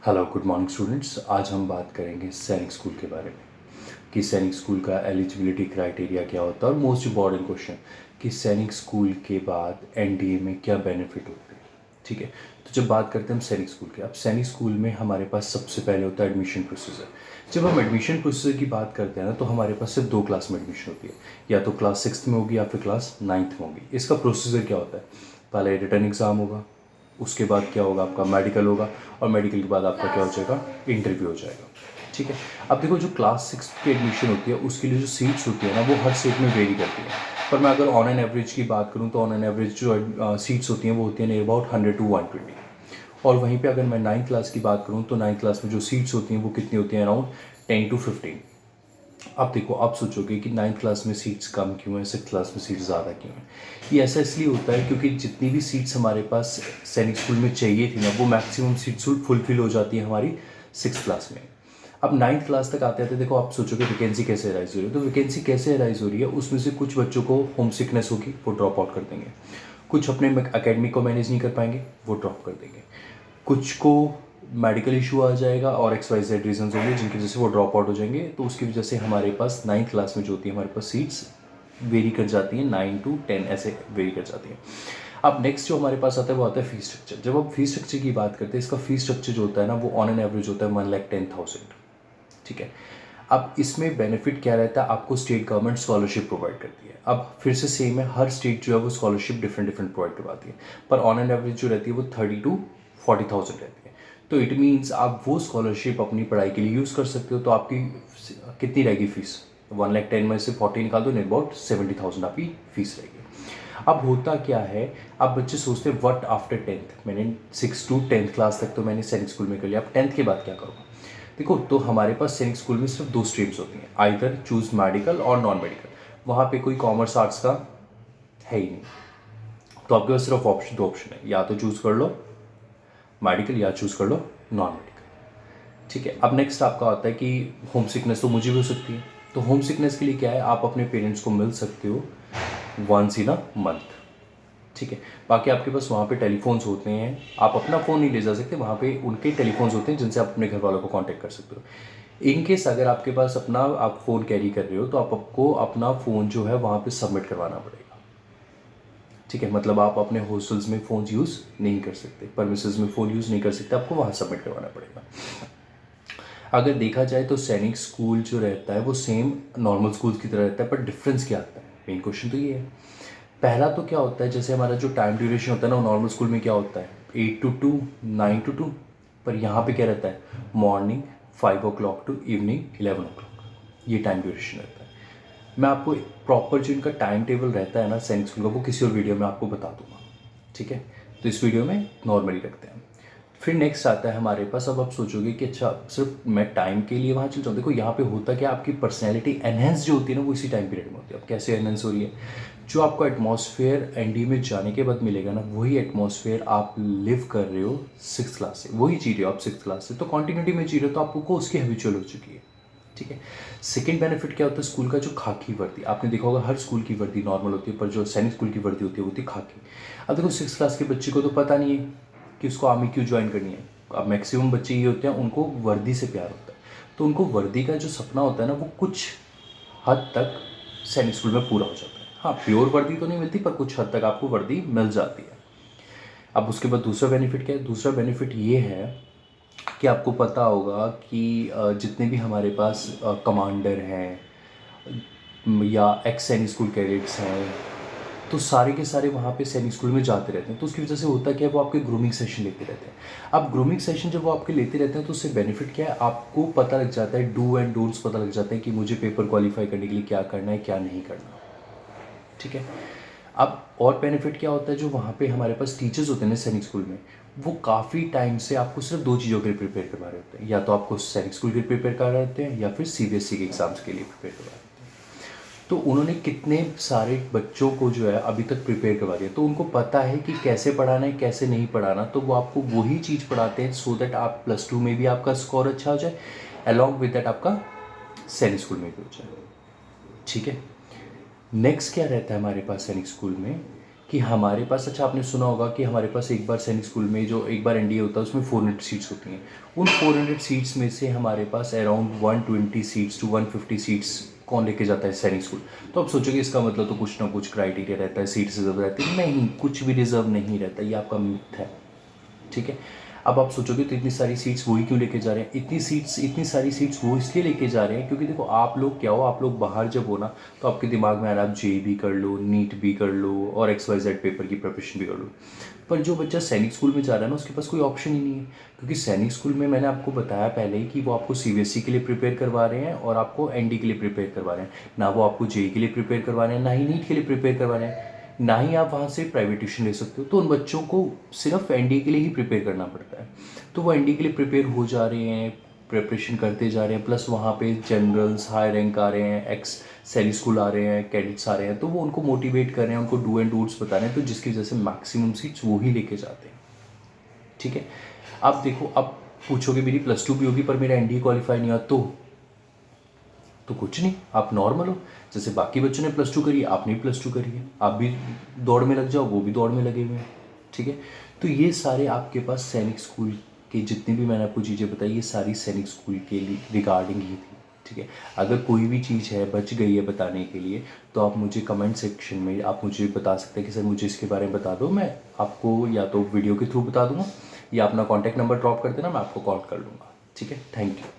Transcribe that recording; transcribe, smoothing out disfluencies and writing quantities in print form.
Hello good morning students. आज हम बात करेंगे सैनिक स्कूल के बारे में कि सैनिक स्कूल का एलिजिबिलिटी क्राइटेरिया क्या होता है और मोस्ट इम्पॉर्टेंट क्वेश्चन कि सैनिक स्कूल के बाद एनडीए में क्या बेनिफिट होते हैं। ठीक है, तो जब बात करते हैं हम सैनिक स्कूल के, अब सैनिक स्कूल में हमारे पास सबसे पहले होता है एडमिशन प्रोसीजर। जब हम एडमिशन प्रोसीजर की बात करते हैं ना, तो हमारे पास सिर्फ 2 क्लास में एडमिशन होती है, या तो क्लास 6 में होगी या फिर क्लास 9 में होगी। इसका प्रोसीजर क्या होता है? पहले रिटर्न एग्ज़ाम होगा, उसके बाद क्या होगा, आपका मेडिकल होगा, और मेडिकल के बाद आपका क्या हो जाएगा, इंटरव्यू हो जाएगा। ठीक है, अब देखो जो क्लास 6 की एडमिशन होती है उसके लिए जो सीट्स होती है ना, वो हर स्टेट में वेरी करती है। पर मैं अगर ऑन एन एवरेज की बात करूँ तो ऑन एन एवरेज जो सीट्स होती हैं वो होती हैं नियर अबाउट 100 to 120। और वहीं पे अगर मैं 9th क्लास की बात करूँ तो 9th क्लास में जो सीट्स होती हैं वो कितनी होती हैं, अराउंड 10 to 15। अब देखो, आप सोचोगे कि 9th क्लास में सीट्स कम क्यों हैं, 6th क्लास में सीट्स ज़्यादा क्यों हैं। ये ऐसा इसलिए होता है क्योंकि जितनी भी सीट्स हमारे पास सैनिक स्कूल में चाहिए थी ना, वो मैक्सिमम सीट्स फुलफिल हो जाती है हमारी 6th क्लास में। अब 9th क्लास तक आते आते देखो, आप सोचोगे वैकेंसी कैसे राइज हो रही है, तो वैकेंसी कैसे राइज हो रही है, उसमें से कुछ बच्चों को होम सिकनेस होगी, वो ड्रॉप आउट कर देंगे। कुछ अपने एकेडमिक को मैनेज नहीं कर पाएंगे, वो ड्रॉप कर देंगे। कुछ को मेडिकल इशू आ जाएगा और XYZ रीजंस होंगे जिनकी वजह से वो ड्रॉप आउट हो जाएंगे। तो उसकी वजह से हमारे पास 9th क्लास में जो होती है हमारे पास सीट्स वेरी कर जाती हैं, 9 to 10 ऐसे वेरी कर जाती हैं। अब नेक्स्ट जो हमारे पास आता है वो आता है फीस स्ट्रक्चर। जब हम फीस स्ट्रक्चर की बात करते हैं, इसका फीस स्ट्रक्चर जो होता है ना, वो ऑन एन एवरेज होता है 1,10,000। ठीक है, अब इसमें बेनिफिट क्या रहता है, आपको स्टेट गवर्नमेंट स्कॉलरशिप प्रोवाइड करती है। अब फिर से सेम है, हर स्टेट जो है वो स्कॉलरशिप डिफरेंट डिफरेंट प्रोवाइड करवाती है, पर ऑन एन एवरेज जो रहती है वो 30 to 40,000 रहती है। तो इट मीन्स आप वो स्कॉलरशिप अपनी पढ़ाई के लिए यूज़ कर सकते हो। तो आपकी कितनी रहेगी फीस, 1,10,000 में से 40 निकाल दो, नियर अबाउट 70,000 आपकी फीस रहेगी। अब होता क्या है, अब बच्चे सोचते हैं व्हाट आफ्टर 10th, मैंने 6 to 10th क्लास तक तो मैंने सैनिक स्कूल में कर लिया, अब 10th के बाद क्या करूँगा। देखो, तो हमारे पास सैनिक स्कूल में सिर्फ 2 स्ट्रीम्स होती हैं, आइदर चूज मेडिकल और नॉन मेडिकल। वहाँ पे कोई कॉमर्स आर्ट्स का है ही नहीं। तो आपके पास सिर्फ 2 ऑप्शन है, या तो चूज़ कर लो मेडिकल या चूज़ कर लो नॉन मेडिकल। ठीक है, अब नेक्स्ट आपका आता है कि होम सिकनेस तो मुझे भी हो सकती है। तो होम सिकनेस के लिए क्या है, आप अपने पेरेंट्स को मिल सकते हो वंस इन अ मंथ। ठीक है, बाकी आपके पास वहाँ पे टेलीफोन्स होते हैं, आप अपना फ़ोन नहीं ले जा सकते, वहाँ पे उनके टेलीफोन्स होते हैं जिनसे आप अपने घर वालों को कांटेक्ट कर सकते हो। इन केस अगर आपके पास अपना आप फ़ोन कैरी कर रहे हो तो आपको अपना फ़ोन जो है वहाँ पे सबमिट करवाना पड़ेगा। ठीक है, मतलब आप अपने हॉस्टल्स में फ़ोन यूज़ नहीं कर सकते, परमिसेस में फ़ोन यूज़ नहीं कर सकते, आपको वहाँ सबमिट करवाना पड़ेगा। अगर देखा जाए तो सैनिक स्कूल जो रहता है वो सेम नॉर्मल स्कूल की तरह रहता है, पर डिफरेंस क्या आता है, मेन क्वेश्चन तो ये है। पहला तो क्या होता है, जैसे हमारा जो टाइम ड्यूरेशन होता है ना, नॉर्मल स्कूल में क्या होता है, 8 to 2, 9 to 2। पर यहाँ पे क्या रहता है, morning 5 o'clock to evening 11 o'clock, ये टाइम ड्यूरेशन रहता है। मैं आपको प्रॉपर जो इनका टाइम टेबल रहता है ना सैनिक स्कूल का, वो किसी और वीडियो में आपको बता दूंगा। ठीक है, तो इस वीडियो में नॉर्मली रखते हैं। फिर नेक्स्ट आता है हमारे पास, अब आप सोचोगे कि अच्छा सिर्फ मैं टाइम के लिए वहाँ चल जाऊँ। देखो, यहाँ पे होता क्या, आपकी पर्सनैलिटी एनहेंस जो होती है ना, वो इसी टाइम पीरियड में होती है। अब कैसे एनहेंस हो रही है, जो आपको एटमॉस्फेयर एनडी में जाने के बाद मिलेगा ना, वही एटमॉस्फेयर आप लिव कर रहे हो 6th क्लास से, वही जी रहे हो आप 6th क्लास से, तो कॉन्टिन्यूटी में जी रहे हो, तो आपको उसकी हैबिचुअल हो चुकी है। ठीक है, सेकंड बेनिफिट क्या होता है, स्कूल का जो खाकी वर्दी, आपने देखा होगा हर स्कूल की वर्दी नॉर्मल होती है, पर जो सैनिक स्कूल की वर्दी होती है वो होती है खाकी। अब देखो, 6th क्लास के बच्चे को तो पता नहीं है कि उसको आर्मी क्यों ज्वाइन करनी है। अब मैक्सिमम बच्चे ये होते हैं, उनको वर्दी से प्यार होता है, तो उनको वर्दी का जो सपना होता है ना, वो कुछ हद तक सैनिक स्कूल में पूरा हो जाता है। हाँ, प्योर वर्दी तो नहीं मिलती, पर कुछ हद तक आपको वर्दी मिल जाती है। अब उसके बाद दूसरा बेनिफिट क्या है, दूसरा बेनिफिट ये है कि आपको पता होगा कि जितने भी हमारे पास कमांडर हैं या एक्स सैनिक स्कूल कैडेट्स हैं, तो सारे के सारे वहाँ पे सैनिक स्कूल में जाते रहते हैं। तो उसकी वजह से होता क्या है, वो आपके ग्रूमिंग सेशन लेते रहते हैं। अब ग्रूमिंग सेशन जब वो आपके लेते रहते हैं तो उससे बेनिफिट क्या है, आपको पता लग जाता है, डू एंड डोंट्स पता लग जाते हैं कि मुझे पेपर क्वालिफाई करने के लिए क्या करना है, क्या नहीं करना। ठीक है, अब और बेनिफिट क्या होता है, जो वहाँ पे हमारे पास टीचर्स होते हैं ना सैनिक स्कूल में, वो काफ़ी टाइम से आपको सिर्फ 2 चीज़ों के लिए प्रिपेयर करवा रहे होते हैं, या तो आपको सैनिक स्कूल के लिए प्रिपेयर करा रहे होते हैं या फिर CBSE के एग्ज़ाम्स के लिए प्रिपेयर करवा रहे होते हैं। तो उन्होंने कितने सारे बच्चों को जो है अभी तक प्रिपेयर करवा दिया, तो उनको पता है कि कैसे पढ़ाना है कैसे नहीं पढ़ाना, तो वो आपको वही चीज़ पढ़ाते हैं सो दैट आप +2 में भी आपका स्कोर अच्छा हो जाए, अलॉन्ग विद दैट आपका सैनिक स्कूल में भी हो जाए। ठीक है, नेक्स्ट क्या रहता है हमारे पास सैनिक स्कूल में, कि हमारे पास, अच्छा आपने सुना होगा कि हमारे पास एक बार सैनिक स्कूल में जो एक बार एनडीए होता है उसमें 400 सीट्स होती हैं। उन 400 सीट्स में से हमारे पास अराउंड 120 सीट्स टू 150 सीट्स कौन लेके जाता है? सैनिक स्कूल। तो आप सोचोगे इसका मतलब तो कुछ ना कुछ क्राइटेरिया रहता है, सीट्स रिजर्व रहती है। नहीं, कुछ भी रिजर्व नहीं रहता, ये आपका मिथ है। ठीक है। अब आप सोचोगे तो इतनी सारी सीट्स वही क्यों लेके जा रहे हैं? इतनी सारी सीट्स वो इसलिए लेके जा रहे हैं क्योंकि देखो आप लोग क्या हो, आप लोग बाहर जब हो ना तो आपके दिमाग में आ रहा है आप जेई भी कर लो, नीट भी कर लो और XYZ पेपर की प्रिपरेशन भी कर लो। पर जो बच्चा सैनिक स्कूल में जा रहा है ना उसके पास कोई ऑप्शन ही नहीं है, क्योंकि सैनिक स्कूल में मैंने आपको बताया पहले ही कि वो आपको सीबीएसई के लिए प्रिपेयर करवा रहे हैं और आपको एनडी के लिए प्रिपेयर करवा रहे हैं। ना वो आपको जेई के लिए प्रिपेयर करवा रहे हैं, ना ही नीट के लिए प्रिपेयर करवा रहे हैं, ना ही आप वहाँ से प्राइवेट ट्यूशन ले सकते हो। तो उन बच्चों को सिर्फ एनडीए के लिए ही प्रिपेयर करना पड़ता है। तो वो एनडीए के लिए प्रिपेयर हो जा रहे हैं, प्रिपरेशन करते जा रहे हैं, प्लस वहाँ पे जनरल्स हाई रैंक आ रहे हैं, एक्स सैनिक स्कूल आ रहे हैं, कैडेट्स आ रहे हैं, तो वो उनको मोटिवेट कर रहे हैं, उनको डू एंड डूट्स बता रहे हैं, तो जिसकी वजह से मैक्सिमम सीट्स वो ही लेके जाते हैं। ठीक है। अब देखो, अब पूछोगे मेरी +2 भी होगी पर मेरा एनडीए क्वालिफाई नहीं हुआ तो कुछ नहीं, आप नॉर्मल हो। जैसे बाकी बच्चों ने +2 करी, आपने भी +2 करी है, आप भी दौड़ में लग जाओ, वो भी दौड़ में लगे हुए हैं। ठीक है। तो ये सारे आपके पास सैनिक स्कूल के जितनी भी मैंने आपको चीज़ें बताई, ये सारी सैनिक स्कूल के लिए रिगार्डिंग ही थी। ठीक है। अगर कोई भी चीज़ है बच गई है बताने के लिए तो आप मुझे कमेंट सेक्शन में आप मुझे बता सकते हैं कि सर मुझे इसके बारे में बता दो, मैं आपको या तो वीडियो के थ्रू बता दूंगा या अपना कॉन्टैक्ट नंबर ड्रॉप कर देना, मैं आपको कॉल कर लूँगा। ठीक है। Thank you.